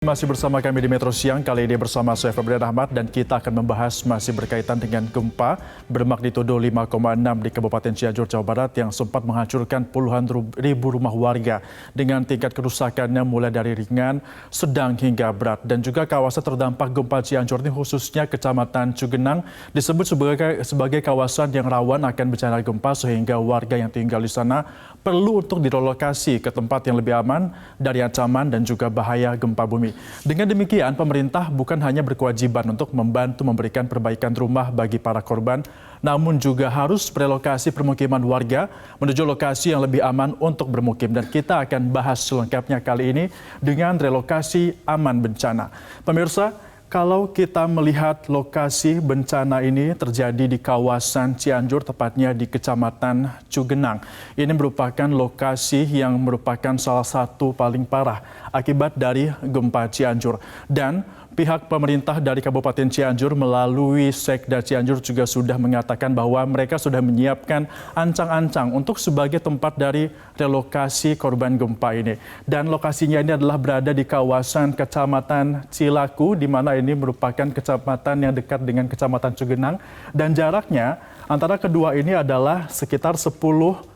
Masih bersama kami di Metro Siang, kali ini bersama saya Febrian Ahmad dan kita akan membahas masih berkaitan dengan gempa bermagnitudo 5,6 di Kabupaten Cianjur, Jawa Barat yang sempat menghancurkan puluhan ribu rumah warga dengan tingkat kerusakannya mulai dari ringan, sedang hingga berat. Dan juga kawasan terdampak gempa Cianjur ini khususnya Kecamatan Cugenang disebut sebagai kawasan yang rawan akan bencana gempa sehingga warga yang tinggal di sana perlu untuk direlokasi ke tempat yang lebih aman dari ancaman dan juga bahaya gempa bumi. Dengan demikian, pemerintah bukan hanya berkewajiban untuk membantu memberikan perbaikan rumah bagi para korban, namun juga harus relokasi permukiman warga menuju lokasi yang lebih aman untuk bermukim. Dan kita akan bahas selengkapnya kali ini dengan relokasi aman bencana. Pemirsa, kalau kita melihat lokasi bencana ini terjadi di kawasan Cianjur, tepatnya di Kecamatan Cugenang. Ini merupakan lokasi yang merupakan salah satu paling parah akibat dari gempa Cianjur. Dan pihak pemerintah dari Kabupaten Cianjur melalui Sekda Cianjur juga sudah mengatakan bahwa mereka sudah menyiapkan ancang-ancang untuk sebagai tempat dari relokasi korban gempa ini. Dan lokasinya ini adalah berada di kawasan Kecamatan Cilaku, di mana ini merupakan kecamatan yang dekat dengan Kecamatan Cugenang. Dan jaraknya antara kedua ini adalah sekitar 10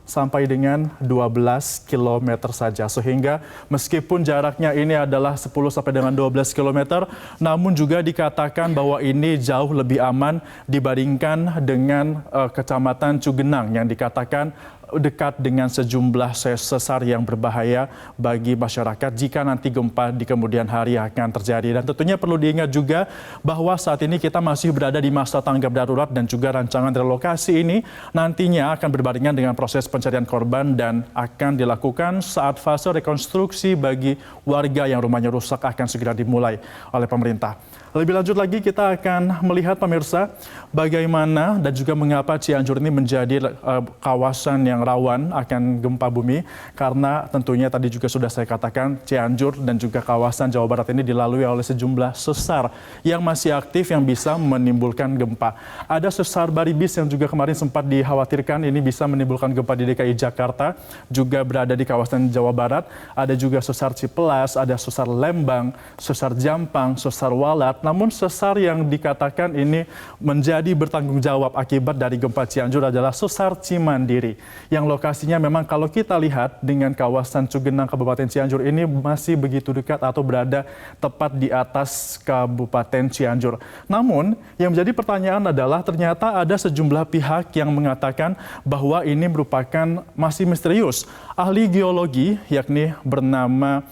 sampai dengan 12 km saja. Sehingga meskipun jaraknya ini adalah 10 sampai dengan 12 km, namun juga dikatakan bahwa ini jauh lebih aman dibandingkan dengan Kecamatan Cugenang yang dikatakan dekat dengan sejumlah sesar yang berbahaya bagi masyarakat jika nanti gempa di kemudian hari akan terjadi. Dan tentunya perlu diingat juga bahwa saat ini kita masih berada di masa tanggap darurat dan juga rancangan relokasi ini nantinya akan berbarengan dengan proses pencarian korban dan akan dilakukan saat fase rekonstruksi bagi warga yang rumahnya rusak akan segera dimulai oleh pemerintah. Lebih lanjut lagi kita akan melihat pemirsa bagaimana dan juga mengapa Cianjur ini menjadi kawasan yang rawan akan gempa bumi, karena tentunya tadi juga sudah saya katakan Cianjur dan juga kawasan Jawa Barat ini dilalui oleh sejumlah sesar yang masih aktif yang bisa menimbulkan gempa. Ada sesar Baribis yang juga kemarin sempat dikhawatirkan ini bisa menimbulkan gempa di DKI Jakarta, juga berada di kawasan Jawa Barat. Ada juga sesar Cipelas, ada sesar Lembang, sesar Jampang, sesar Walat. Namun sesar yang dikatakan ini menjadi bertanggung jawab akibat dari gempa Cianjur adalah sesar Cimandiri, yang lokasinya memang kalau kita lihat dengan kawasan Cugenang Kabupaten Cianjur ini masih begitu dekat atau berada tepat di atas Kabupaten Cianjur. Namun yang menjadi pertanyaan adalah ternyata ada sejumlah pihak yang mengatakan bahwa ini merupakan masih misterius. Ahli geologi yakni bernama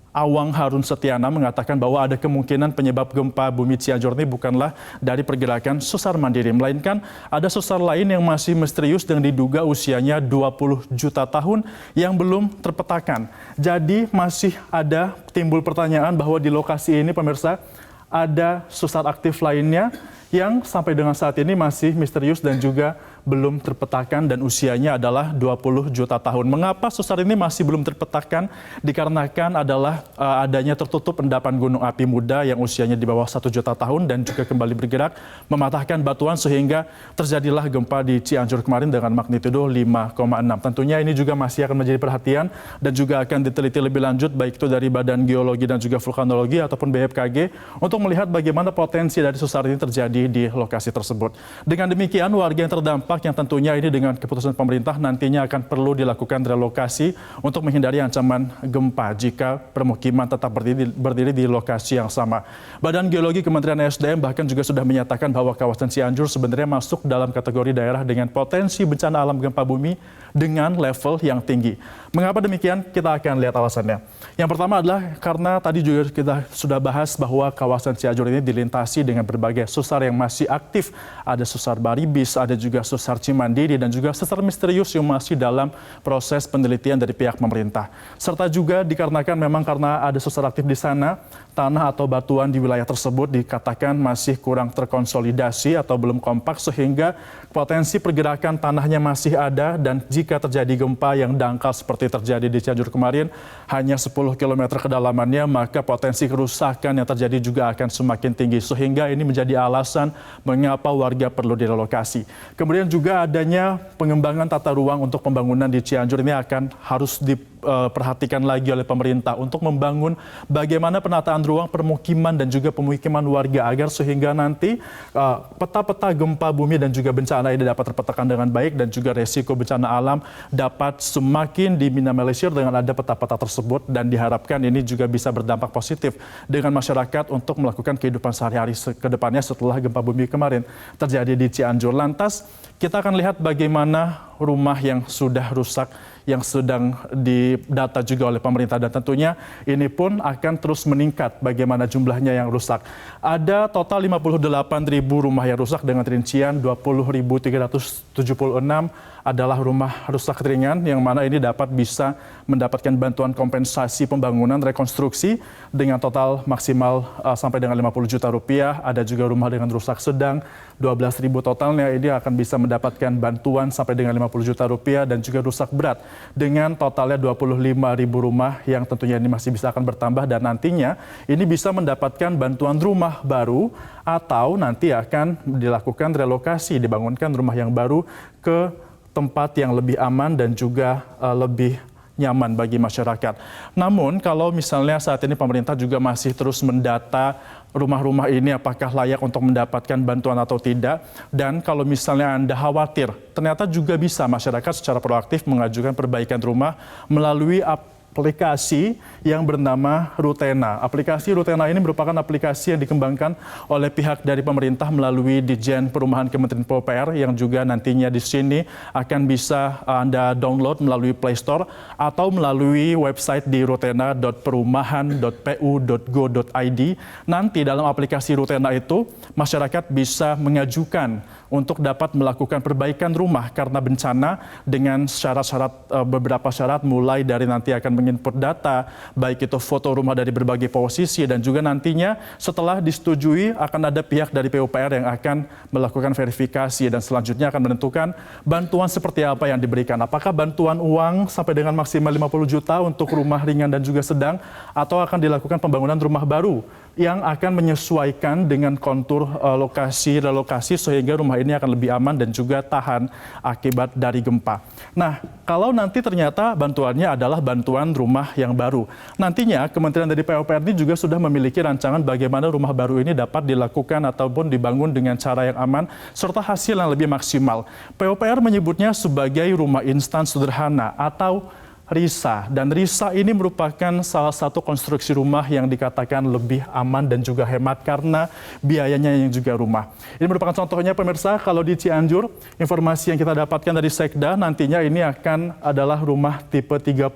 Awang Harun Setiana mengatakan bahwa ada kemungkinan penyebab gempa bumi Cianjur ini bukanlah dari pergerakan sesar Mandiri, melainkan ada sesar lain yang masih misterius dan diduga usianya 20 juta tahun yang belum terpetakan. Jadi masih ada timbul pertanyaan bahwa di lokasi ini pemirsa ada sesar aktif lainnya yang sampai dengan saat ini masih misterius dan juga belum terpetakan dan usianya adalah 20 juta tahun. Mengapa sesar ini masih belum terpetakan? Dikarenakan adalah adanya tertutup endapan gunung api muda yang usianya di bawah 1 juta tahun dan juga kembali bergerak mematahkan batuan sehingga terjadilah gempa di Cianjur kemarin dengan magnitudo 5,6. Tentunya ini juga masih akan menjadi perhatian dan juga akan diteliti lebih lanjut baik itu dari Badan Geologi dan juga Vulkanologi ataupun BMKG untuk melihat bagaimana potensi dari sesar ini terjadi di lokasi tersebut. Dengan demikian, warga yang terdampak yang tentunya ini dengan keputusan pemerintah nantinya akan perlu dilakukan relokasi untuk menghindari ancaman gempa jika permukiman tetap berdiri di lokasi yang sama. Badan Geologi Kementerian SDM bahkan juga sudah menyatakan bahwa kawasan Cianjur sebenarnya masuk dalam kategori daerah dengan potensi bencana alam gempa bumi dengan level yang tinggi. Mengapa demikian? Kita akan lihat alasannya. Yang pertama adalah karena tadi juga kita sudah bahas bahwa kawasan Cianjur ini dilintasi dengan berbagai sesar yang masih aktif. Ada sesar Baribis, ada juga sesar Cimandiri dan juga sesar misterius yang masih dalam proses penelitian dari pihak pemerintah. Serta juga dikarenakan memang karena ada sesar aktif di sana, tanah atau batuan di wilayah tersebut dikatakan masih kurang terkonsolidasi atau belum kompak sehingga potensi pergerakan tanahnya masih ada dan jika terjadi gempa yang dangkal seperti terjadi di Cianjur kemarin hanya 10 km kedalamannya, maka potensi kerusakan yang terjadi juga akan semakin tinggi sehingga ini menjadi alasan mengapa warga perlu direlokasi. Kemudian juga adanya pengembangan tata ruang untuk pembangunan di Cianjur ini akan harus diperhatikan lagi oleh pemerintah untuk membangun bagaimana penataan ruang permukiman dan juga pemukiman warga agar sehingga nanti peta-peta gempa bumi dan juga bencana ini dapat terpetakan dengan baik dan juga resiko bencana alam dapat semakin diminimalisir dengan ada peta-peta tersebut, dan diharapkan ini juga bisa berdampak positif dengan masyarakat untuk melakukan kehidupan sehari-hari ke depannya setelah gempa bumi kemarin terjadi di Cianjur. Lantas kita akan lihat bagaimana rumah yang sudah rusak yang sedang didata juga oleh pemerintah, dan tentunya ini pun akan terus meningkat bagaimana jumlahnya yang rusak. Ada total 58.000 rumah yang rusak dengan rincian 20.376 adalah rumah rusak ringan yang mana ini dapat bisa mendapatkan bantuan kompensasi pembangunan rekonstruksi dengan total maksimal sampai dengan 50 juta rupiah. Ada juga rumah dengan rusak sedang 12.000 totalnya, ini akan bisa mendapatkan bantuan sampai dengan 50 juta rupiah, dan juga rusak berat dengan totalnya 25.000 rumah yang tentunya ini masih bisa akan bertambah, dan nantinya ini bisa mendapatkan bantuan rumah baru atau nanti akan dilakukan relokasi, dibangunkan rumah yang baru ke tempat yang lebih aman dan juga lebih nyaman bagi masyarakat. Namun kalau misalnya saat ini pemerintah juga masih terus mendata rumah-rumah ini apakah layak untuk mendapatkan bantuan atau tidak, dan kalau misalnya Anda khawatir, ternyata juga bisa masyarakat secara proaktif mengajukan perbaikan rumah melalui aplikasi yang bernama Rutena. Aplikasi Rutena ini merupakan aplikasi yang dikembangkan oleh pihak dari pemerintah melalui Ditjen Perumahan Kementerian PUPR, yang juga nantinya di sini akan bisa Anda download melalui Play Store atau melalui website di rutena.perumahan.pu.go.id. Nanti dalam aplikasi Rutena itu masyarakat bisa mengajukan untuk dapat melakukan perbaikan rumah karena bencana dengan syarat-syarat, beberapa syarat, mulai dari nanti akan menginput data, baik itu foto rumah dari berbagai posisi, dan juga nantinya setelah disetujui akan ada pihak dari PUPR yang akan melakukan verifikasi dan selanjutnya akan menentukan bantuan seperti apa yang diberikan. Apakah bantuan uang sampai dengan maksimal 50 juta untuk rumah ringan dan juga sedang, atau akan dilakukan pembangunan rumah baru yang akan menyesuaikan dengan kontur lokasi relokasi sehingga rumah ini akan lebih aman dan juga tahan akibat dari gempa. Nah, kalau nanti ternyata bantuannya adalah bantuan rumah yang baru, nantinya Kementerian dari PUPR ini juga sudah memiliki rancangan bagaimana rumah baru ini dapat dilakukan ataupun dibangun dengan cara yang aman serta hasil yang lebih maksimal. PUPR menyebutnya sebagai rumah instan sederhana atau RISA, dan RISA ini merupakan salah satu konstruksi rumah yang dikatakan lebih aman dan juga hemat karena biayanya yang juga rumah. Ini merupakan contohnya pemirsa, kalau di Cianjur, informasi yang kita dapatkan dari Sekda, nantinya ini akan adalah rumah tipe 36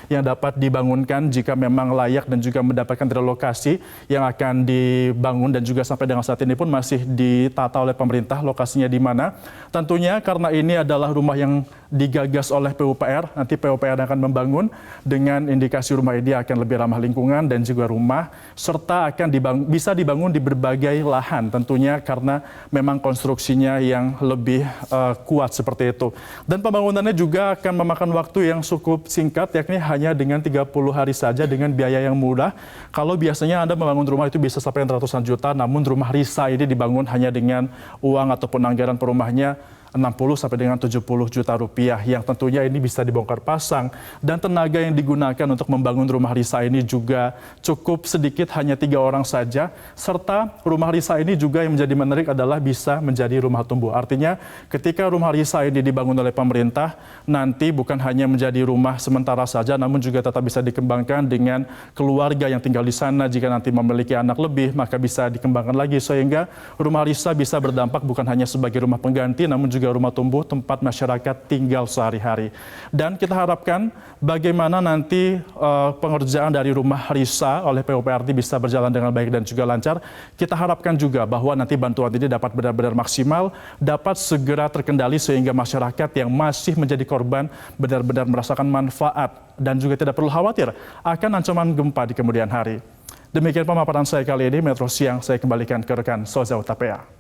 yang dapat dibangunkan jika memang layak dan juga mendapatkan relokasi yang akan dibangun, dan juga sampai dengan saat ini pun masih ditata oleh pemerintah lokasinya di mana. Tentunya karena ini adalah rumah yang digagas oleh PUPR, nanti PUPR akan membangun dengan indikasi rumah ini akan lebih ramah lingkungan dan juga rumah, serta akan bisa dibangun di berbagai lahan tentunya karena memang konstruksinya yang lebih kuat seperti itu. Dan pembangunannya juga akan memakan waktu yang cukup singkat, yakni hanya dengan 30 hari saja dengan biaya yang murah. Kalau biasanya Anda membangun rumah itu bisa sampai ratusan juta, namun rumah RISA ini dibangun hanya dengan uang ataupun anggaran per rumahnya 60 sampai dengan 70 juta rupiah, yang tentunya ini bisa dibongkar pasang, dan tenaga yang digunakan untuk membangun rumah RISA ini juga cukup sedikit, hanya 3 orang saja, serta rumah RISA ini juga yang menjadi menarik adalah bisa menjadi rumah tumbuh. Artinya ketika rumah RISA ini dibangun oleh pemerintah, nanti bukan hanya menjadi rumah sementara saja, namun juga tetap bisa dikembangkan dengan keluarga yang tinggal di sana. Jika nanti memiliki anak lebih, maka bisa dikembangkan lagi sehingga rumah RISA bisa berdampak bukan hanya sebagai rumah pengganti, namun juga rumah tumbuh tempat masyarakat tinggal sehari-hari. Dan kita harapkan bagaimana nanti pengerjaan dari rumah RISA oleh PUPR bisa berjalan dengan baik dan juga lancar. Kita harapkan juga bahwa nanti bantuan ini dapat benar-benar maksimal, dapat segera terkendali sehingga masyarakat yang masih menjadi korban benar-benar merasakan manfaat dan juga tidak perlu khawatir akan ancaman gempa di kemudian hari. Demikian pemaparan saya kali ini. Metro Siang saya kembalikan ke rekan Soza Utapea.